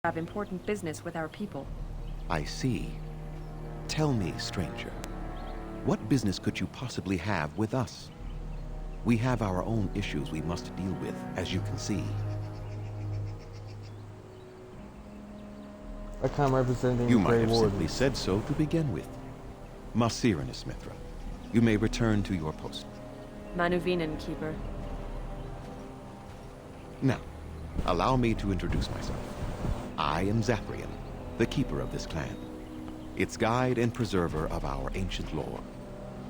have important business with our people. I see. Tell me, stranger, what business could you possibly have with us? We have our own issues we must deal with, as you can see. I can't represent You the might Grey have Warden. simply said so to begin with. Masiranus Mithra, you may return to your post. Manuvinen, Keeper. Now, allow me to introduce myself. I am Zathrian, the keeper of this clan, its guide and preserver of our ancient lore.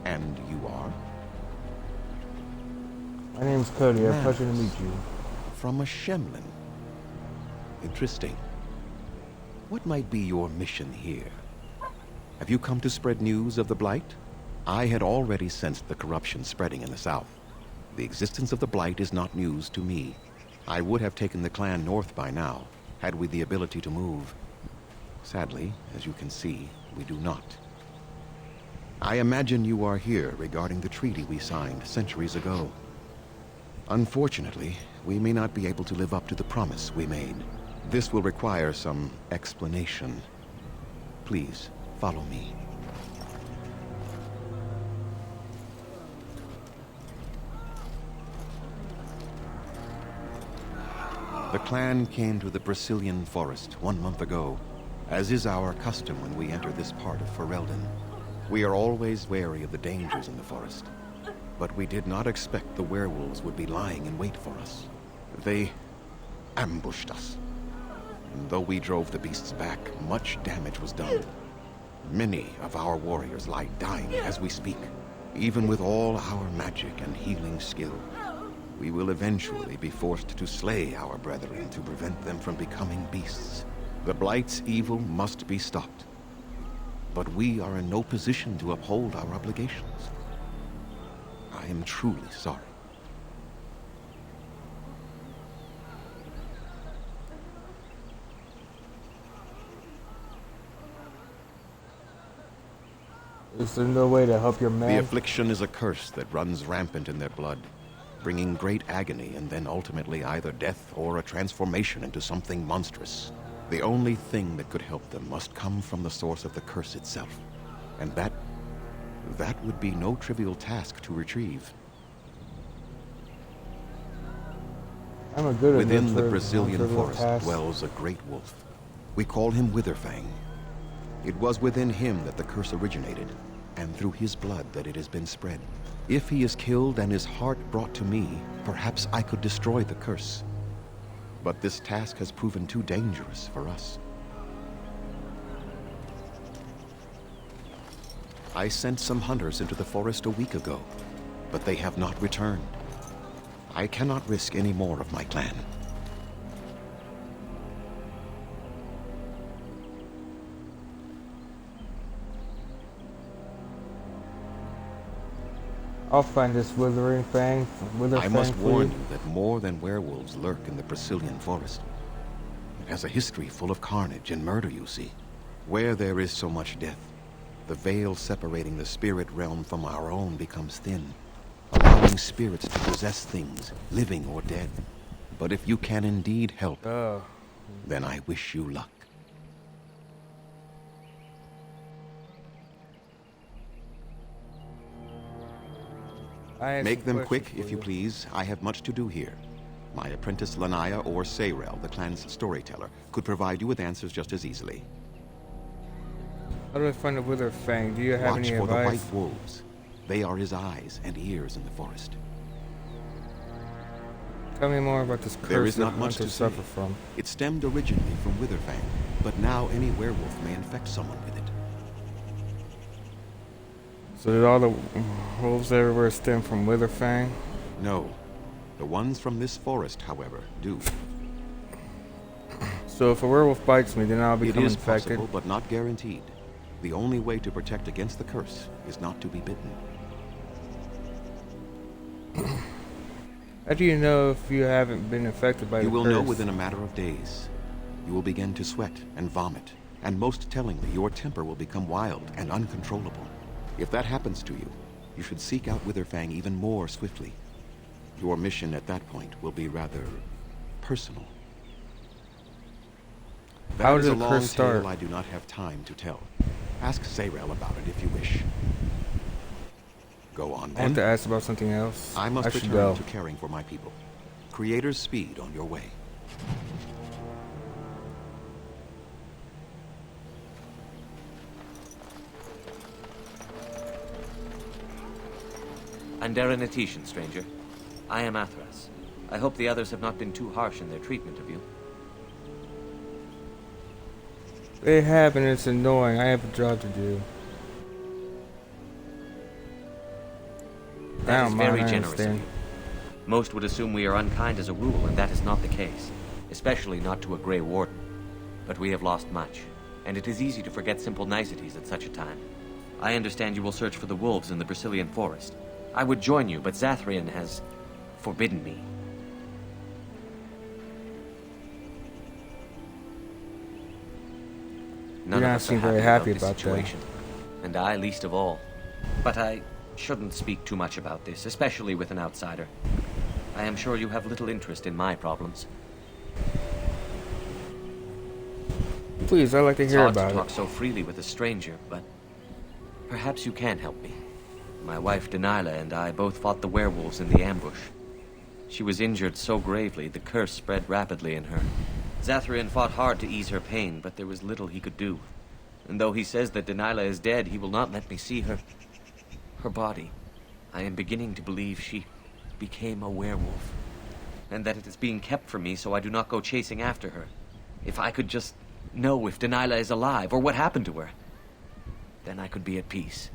And you are? My name's Cody. A Manos. pleasure to meet you. From a Shemlin. Interesting. What might be your mission here? Have you come to spread news of the Blight? I had already sensed the corruption spreading in the south. The existence of the Blight is not news to me. I would have taken the clan north by now, had we the ability to move. Sadly, as you can see, we do not. I imagine you are here regarding the treaty we signed centuries ago. Unfortunately, we may not be able to live up to the promise we made. This will require some explanation. Please, follow me. The clan came to the Brazilian forest 1 month ago, as is our custom when we enter this part of Ferelden. We are always wary of the dangers in the forest, but we did not expect the werewolves would be lying in wait for us. They ambushed us. And though we drove the beasts back, much damage was done. Many of our warriors lie dying as we speak. Even with all our magic and healing skill, we will eventually be forced to slay our brethren to prevent them from becoming beasts. The Blight's evil must be stopped. But we are in no position to uphold our obligations. I am truly sorry. Is there no way to help your The man? affliction is a curse that runs rampant in their blood, bringing great agony and then ultimately either death or a transformation into something monstrous. The only thing that could help them must come from the source of the curse itself. And that would be no trivial task to retrieve. I'm a good at Within the nurturing Brazilian non-trivial forest tasks. dwells a great wolf. We call him Witherfang. It was within him that the curse originated, and through his blood that it has been spread. If he is killed and his heart brought to me, perhaps I could destroy the curse. But this task has proven too dangerous for us. I sent some hunters into the forest a week ago, but they have not returned. I cannot risk any more of my clan. I'll find this Withering Fang. I must warn you that more than werewolves lurk in the Brazilian forest. It has a history full of carnage and murder, you see. Where there is so much death, the veil separating the spirit realm from our own becomes thin, allowing spirits to possess things, living or dead. But if you can indeed help, then I wish you luck. Make them quick, if you please. I have much to do here. My apprentice Lanaya or Sayrel, the clan's storyteller, could provide you with answers just as easily. How do I find a Wither Fang? Do you have Watch any for the advice? white wolves. They are his eyes and ears in the forest. Tell me more about this curse There is that not much to hunters say. suffer from. It stemmed originally from Witherfang, but now any werewolf may infect someone with it. So did all the wolves everywhere stem from Witherfang? No. The ones from this forest, however, do. So if a werewolf bites me, then I'll It become is infected? possible, but not guaranteed. The only way to protect against the curse is not to be bitten. How do you know if you haven't been infected by the You will curse? know within a matter of days. You will begin to sweat and vomit, and most tellingly, your temper will become wild and uncontrollable. If that happens to you, you should seek out Witherfang even more swiftly. Your mission at that point will be rather personal. How That is did a the long curse start? tale I do not have time to tell. Ask Zayrel about it if you wish. Go on I want to then. ask about something else. I must should return go. to caring for my people. Creator's speed on your way. Andera Natishan, stranger. I am Athras. I hope the others have not been too harsh in their treatment of you. They have, and it's annoying. I have a job to do. I That is don't very mind, I generous of understand. you. Most would assume we are unkind as a rule, and that is not the case. Especially not to a Grey Warden. But we have lost much, and it is easy to forget simple niceties at such a time. I understand you will search for the wolves in the Brazilian forest. I would join you, but Zathrian has forbidden me. None You of don't us seem are very happy happy about about this that. situation, and I least of all. But I shouldn't speak too much about this, especially with an outsider. I am sure you have little interest in my problems. Please, I'd like to It's hear odd to about talk it. so freely with a stranger, but perhaps you can help me. My wife Denilah and I both fought the werewolves in the ambush. She was injured so gravely, the curse spread rapidly in her. Zathrian fought hard to ease her pain, but there was little he could do. And though he says that Denilah is dead, he will not let me see her body. I am beginning to believe she became a werewolf, and that it is being kept from me so I do not go chasing after her. If I could just know if Denilah is alive, or what happened to her, then I could be at peace.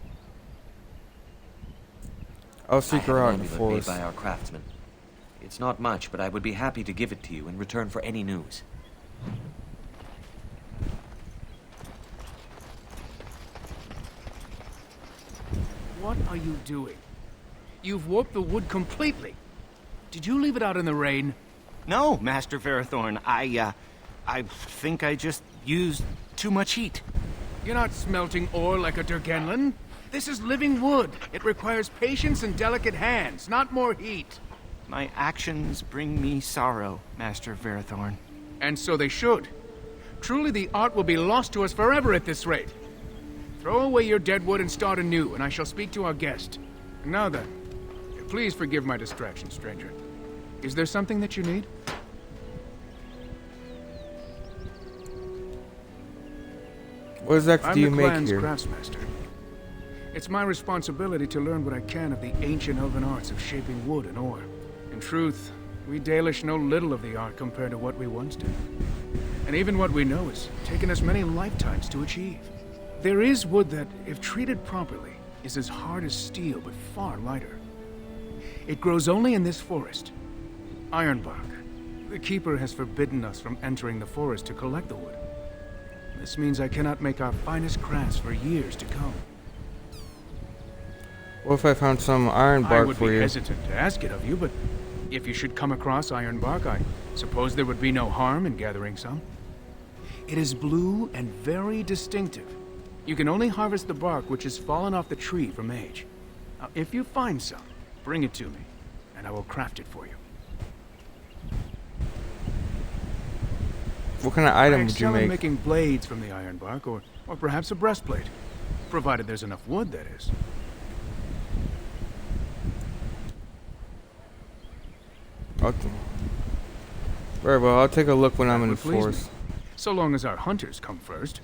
I'll seek her out in the I have an amulet forest. made by our craftsman. It's not much, but I would be happy to give it to you in return for any news. What are you doing? You've warped the wood completely. Did you leave it out in the rain? No, Master Verathorn. I think I just used too much heat. You're not smelting ore like a Durgenlan. This is living wood. It requires patience and delicate hands, not more heat. My actions bring me sorrow, Master Verathorn. And so they should. Truly, the art will be lost to us forever at this rate. Throw away your dead wood and start anew, and I shall speak to our guest. Now then, please forgive my distraction, stranger. Is there something that you need? What exactly I'm do you the make clan's here? craftsmaster. It's my responsibility to learn what I can of the ancient elven arts of shaping wood and ore. In truth, we Dalish know little of the art compared to what we once did. And even what we know has taken us many lifetimes to achieve. There is wood that, if treated properly, is as hard as steel but far lighter. It grows only in this forest. Ironbark. The Keeper has forbidden us from entering the forest to collect the wood. This means I cannot make our finest crafts for years to come. What if I found some iron I bark would for be you? hesitant to ask it of you, but if you should come across ironbark, I suppose there would be no harm in gathering some. It is blue and very distinctive. You can only harvest the bark which has fallen off the tree from age. Now, if you find some, bring it to me, and I will craft it for you. What kind of I item would you excel in make? making blades from the ironbark, or perhaps a breastplate, provided there's enough wood, that is. Okay. Very well, I'll take a look when I'm in the Would please me. forest. So long as our hunters come first.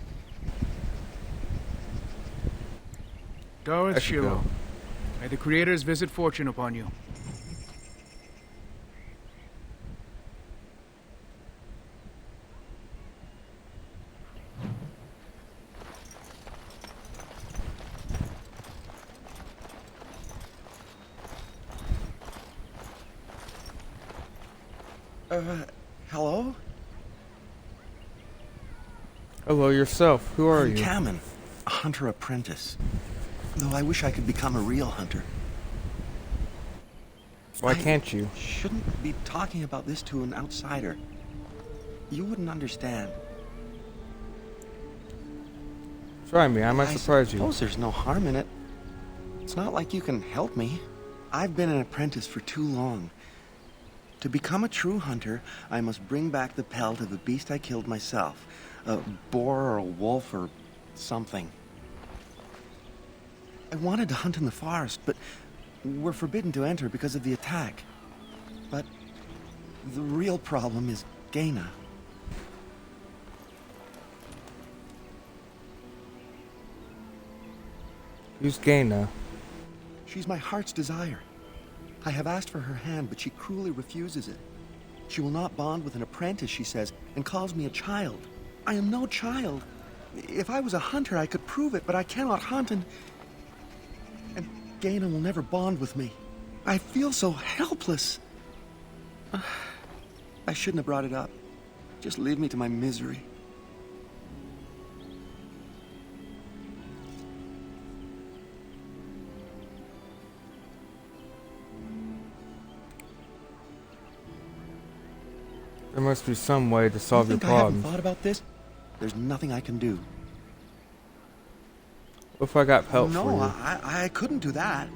Gareth I should Shiro, go. may the creators visit fortune upon you. Hello? Hello, yourself. Who are I'm you? Kamen, a hunter apprentice. Though I wish I could become a real hunter. Why I can't you? Shouldn't be talking about this to an outsider. You wouldn't understand. Try me, I might surprise I you. suppose there's no harm in it. It's not like you can help me. I've been an apprentice for too long. To become a true hunter, I must bring back the pelt of the beast I killed myself. A boar or a wolf or something. I wanted to hunt in the forest, but we're forbidden to enter because of the attack. But the real problem is Gaina. Who's Gaina? She's my heart's desire. I have asked for her hand, but she cruelly refuses it. She will not bond with an apprentice, she says, and calls me a child. I am no child. If I was a hunter, I could prove it, but I cannot hunt, and Gaina will never bond with me. I feel so helpless. I shouldn't have brought it up. Just leave me to my misery. There must be some way to solve your You think I haven't problems. thought about this? There's nothing I can do. What if I got pelt No, for you? I couldn't do that.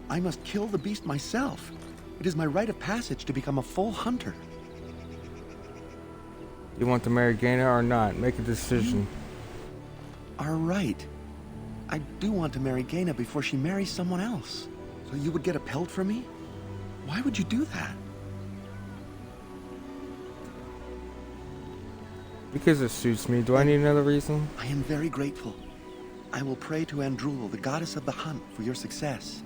I must kill the beast myself. It is my rite of passage to become a full hunter. You want to marry Gaina or not? Make a decision. Are right. I do want to marry Gaina before she marries someone else. So you would get a pelt for me? Why would you do that? Because it suits me. Do I need another reason? I am very grateful. I will pray to Andrul, the goddess of the hunt, for your success.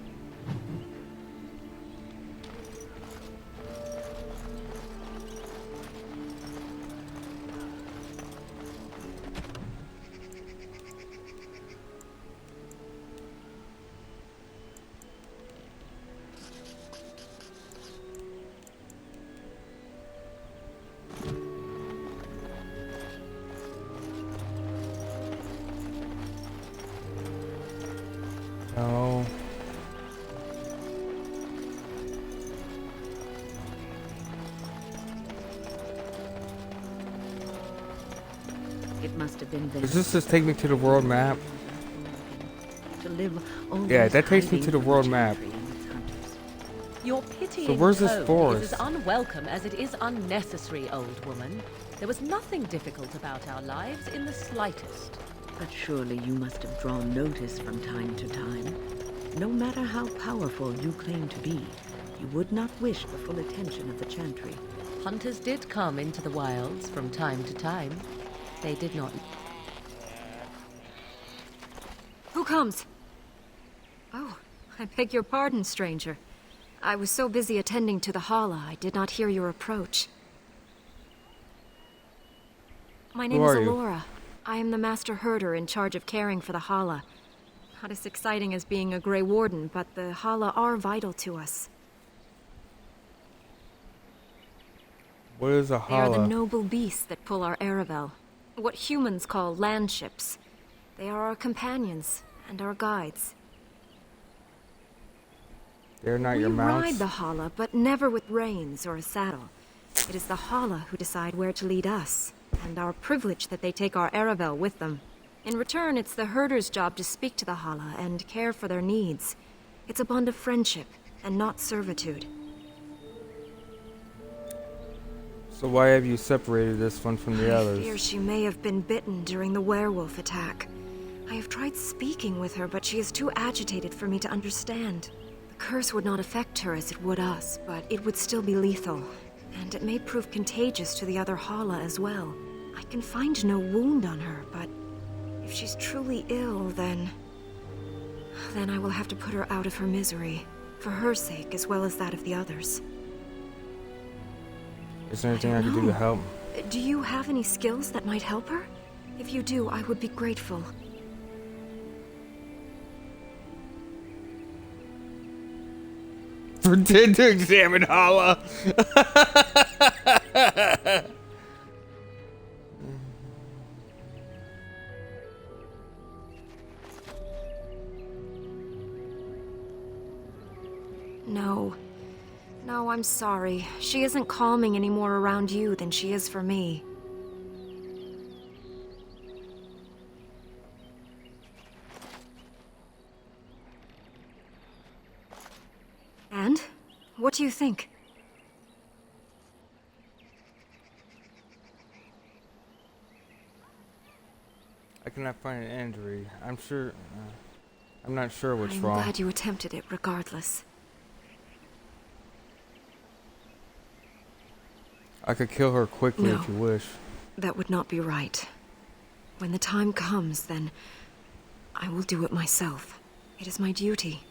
No. It must have been Does this just take me to the world map? to live always Yeah, that takes me hiding to the from world Chantry map. and its hunters. Your pitying So where's this tone forest? is as unwelcome as it is unnecessary, old woman. There was nothing difficult about our lives in the slightest. But surely you must have drawn notice from time to time. No matter how powerful you claim to be, you would not wish the full attention of the Chantry. Hunters did come into the wilds from time to time. They did not. Who comes? Oh, I beg your pardon, stranger. I was so busy attending to the Hala, I did not hear your approach. My name is are you? Alora. I am the Master Herder in charge of caring for the Hala. Not as exciting as being a Grey Warden, but the Hala are vital to us. What is a They are the hala? noble beasts that pull our Aravel. What humans call land ships. They are our companions and our guides. They're not We your mounts? ride the Hala, but never with reins or a saddle. It is the Hala who decide where to lead us, and our privilege that they take our Aravel with them. In return, it's the herder's job to speak to the Hala and care for their needs. It's a bond of friendship, and not servitude. So why have you separated this one from the I others? fear she may have been bitten during the werewolf attack. I have tried speaking with her, but she is too agitated for me to understand. The curse would not affect her as it would us, but it would still be lethal. And it may prove contagious to the other Hala as well. I can find no wound on her, but if she's truly ill, then I will have to put her out of her misery. For her sake, as well as that of the others. Is there anything I can do to help? Do you have any skills that might help her? If you do, I would be grateful. Pretend to examine Hala. No. No, I'm sorry. She isn't calming any more around you than she is for me. And? What do you think? I cannot find an injury. I'm sure. I'm not sure what's I'm wrong. glad you attempted it regardless. I could kill her quickly No. if you wish. That would not be right. When the time comes, then I will do it myself. It is my duty,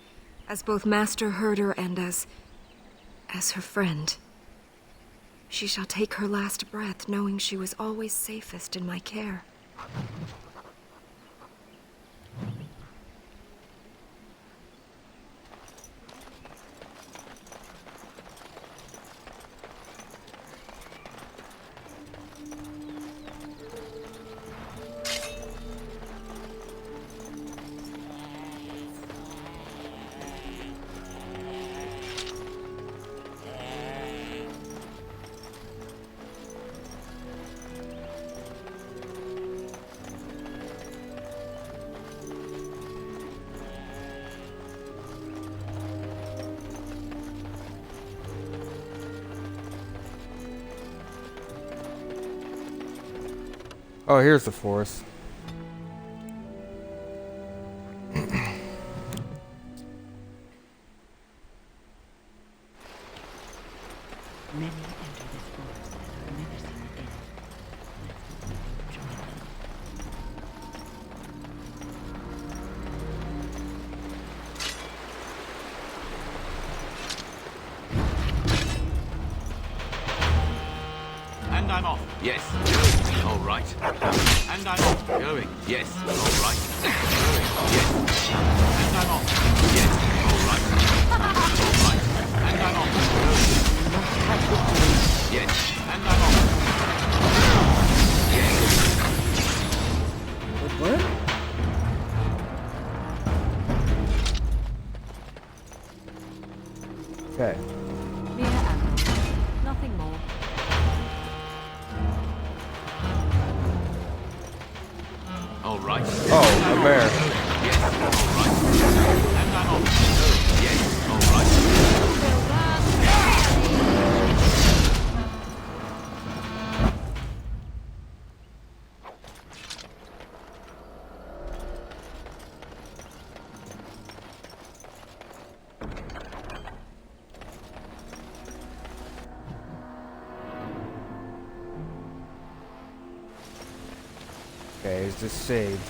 as both Master Herder and as her friend. She shall take her last breath knowing she was always safest in my care. Oh, here's the forest. Many enter this forest as a menacing end. Let's join them. And I'm off. Yes. All right. And I'm off. Going. Yes. All right. Going. Yes. And I'm off. Yes. All right. All right. And I'm off. Yes. And I'm off. Good work. Okay. Mere animals. Nothing more. All right. Oh, a bear. Yes. All right. And I'm off. Yes. All right. Okay, is this saved?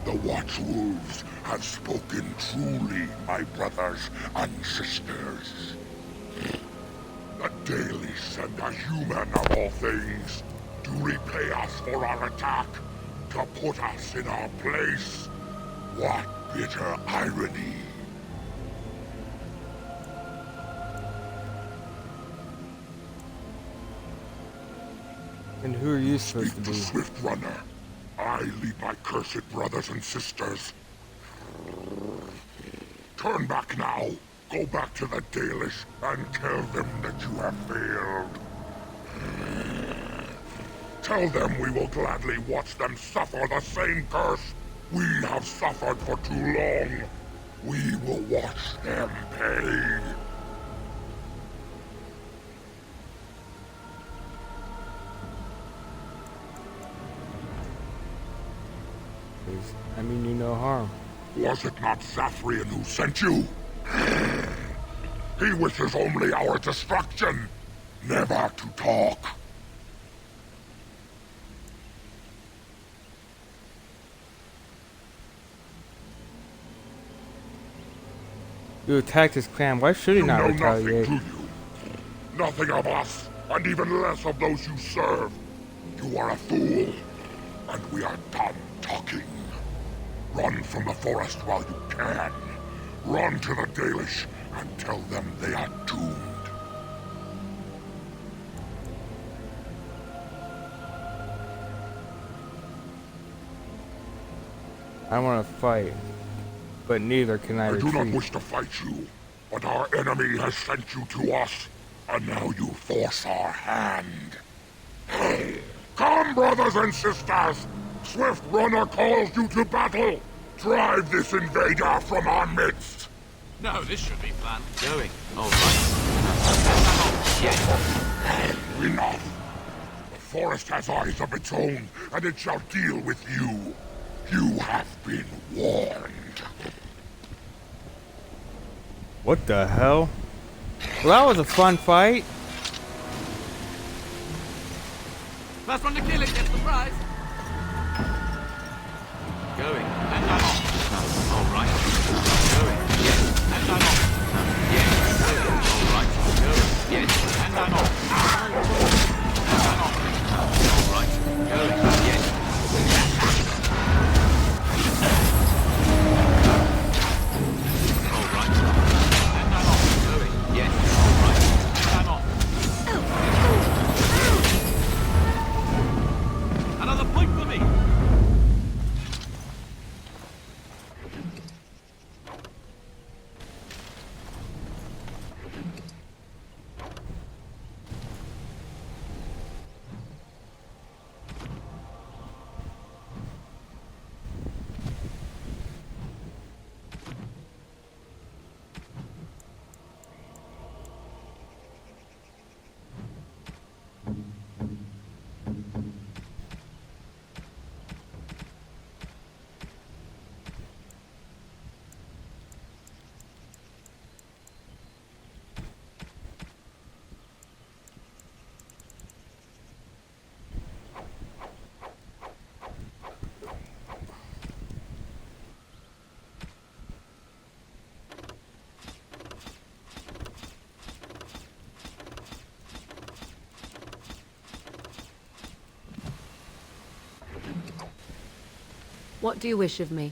The Watchwolves have spoken truly, my brothers and sisters. The Dalish and the human of all things to repay us for our attack, to put us in our place. What bitter irony. And who are you supposed Speak to to be? Swift Runner. I lead my cursed brothers and sisters. Turn back now. Go back to the Dalish and tell them that you have failed. Tell them we will gladly watch them suffer the same curse we have suffered for too long. We will watch them pay. I mean you no harm. Was it not Sathrian who sent you? He wishes only our destruction, never to talk. You attacked his clan. Why should he You not know retaliate? nothing, do you? Nothing of us, and even less of those you serve. You are a fool, and we are done talking. Run from the forest while you can. Run to the Dalish and tell them they are doomed. I want to fight, but neither can I I do not retreat. wish to fight you, but our enemy has sent you to us, and now you force our hand. Come, brothers and sisters! Swift Runner calls you to battle! Drive this invader from our midst! No, this should be fun. Going. All right. Enough! forest has eyes of its own, and it shall deal with you. You have been warned. What the hell? Well, that was a fun fight. First one to kill it gets the prize. Going, and I'm off. All right. Going, yes, and I'm off. Yes, all right. Going, yes, and I'm off. And I'm off. All right. Going, yes. All right. And I'm off. Going, yes, all right. And I'm off. Another point for me. What do you wish of me?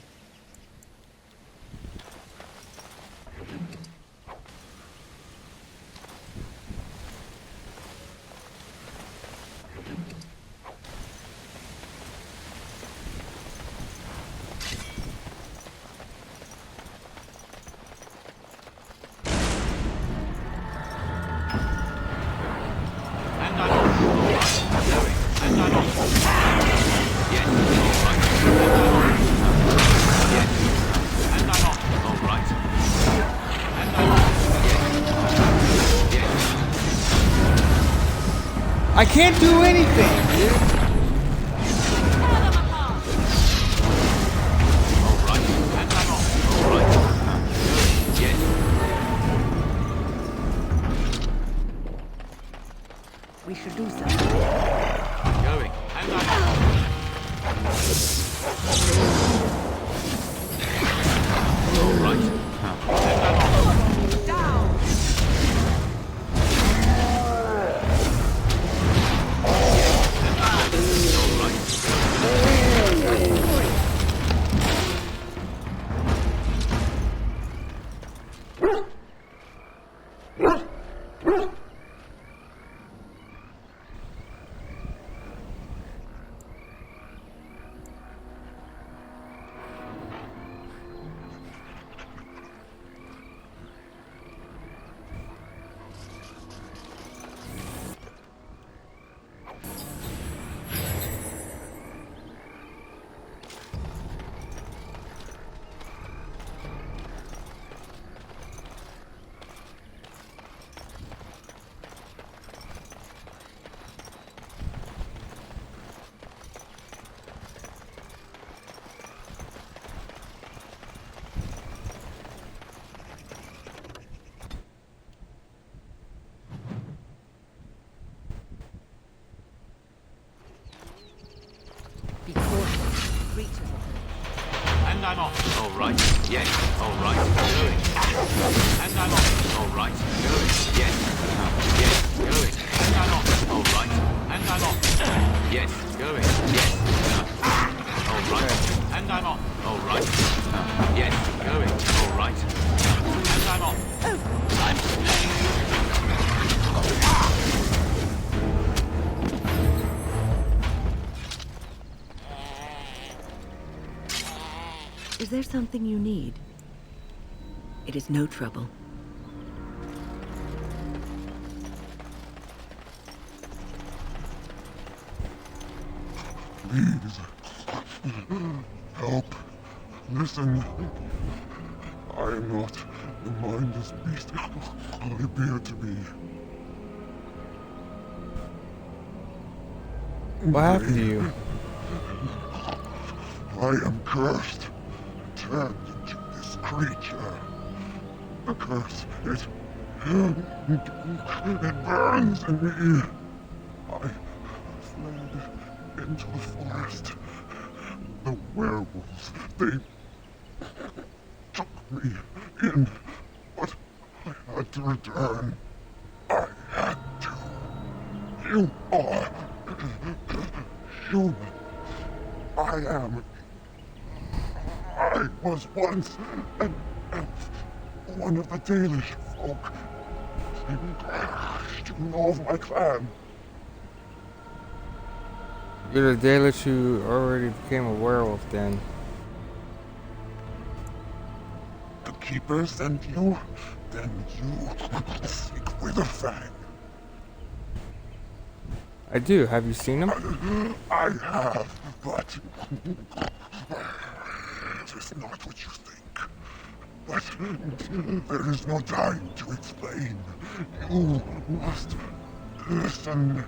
And I'm off. All right. Going, and I'm off. Yes, all right. And I'm off. Yes, and I'm off. All right. And I'm off. Yes. Yes. I can't do anything, dude. All right. And I'm off. All right. Going, yes. We should do something. Going, and I'm off. All right. And I'm off. Down! All right. Be cautious. Creatures of And I'm off. All right. Yes. All right. Going. And I'm off. All right. Going. Yes. Yes. Going. And I'm off. All right. And I'm off. Yes. Going. Yes. All right. And I'm off. All right. Yes. Going. All right. And I'm off. Is there something you need? It is no trouble. Please. Help. Listen. I am not the mindless beast I appear to be. What happened to you? I am cursed, turned into this creature. The curse, it burns in me. I fled into the forest. The werewolves, they took me in, but I had to return. I had to. You are human. I am. I was once an elf, one of the Dalish folk. You know of my clan. You're the Dalish who already became a werewolf then. The Keeper sent you? Then you seek Witherfang. I do. Have you seen him? I have, but it is not what you think. But there is no time to explain. You must listen.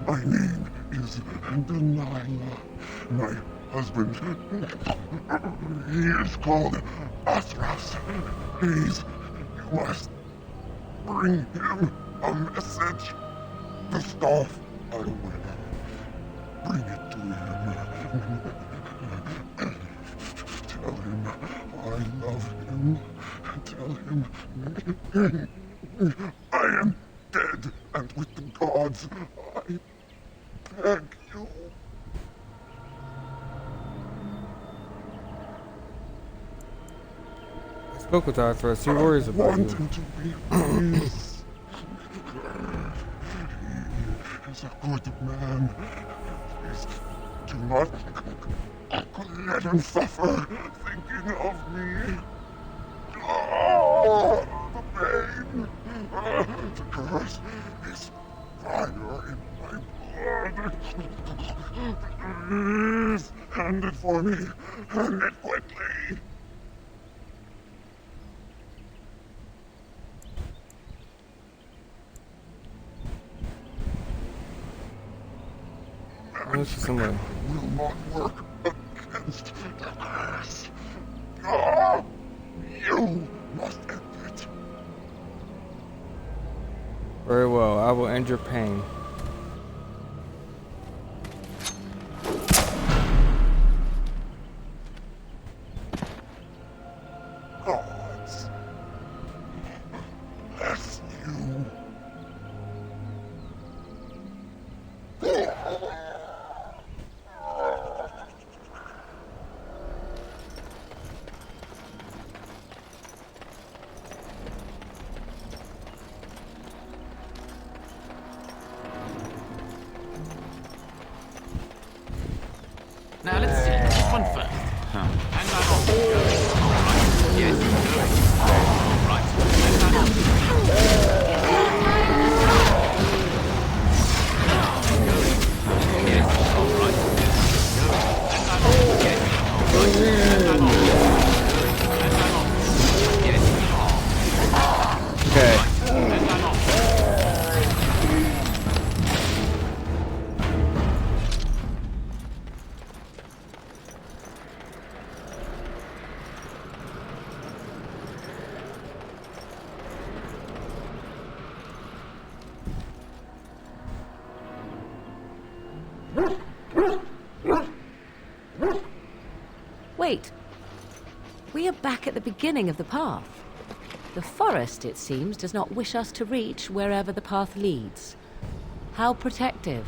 My name is Delilah. My husband, he is called Athras. You must bring him a message. The staff I wear. Bring it to him. Tell him I love him. Tell him I am dead, and with the gods, I beg you. I spoke with Arthros. He worries about want you. him to be peace. He is a good man. Please do not let him suffer thinking of me. Oh, the pain. The curse is fire in my blood. Please, hand it for me. Hand it quickly. Let's see somewhere. Will not work against the curse. Ah, you must end it. Very well. I will end your pain. Gods, bless you. Now let's see. This one first. And I'm off. All right. Yes, good. All right. And I'm off. Yes, all right. And I'm off. Yes, all right. And I'm off. And I'm off. Yes, Okay. and I'm off. Wait. We are back at the beginning of the path. The forest, it seems, does not wish us to reach wherever the path leads. How protective.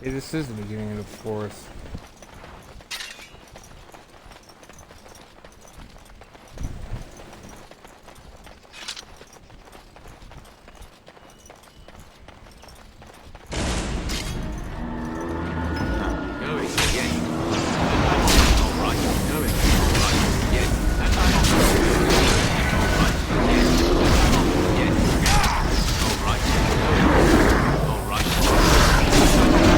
Yeah, this is the beginning of the forest.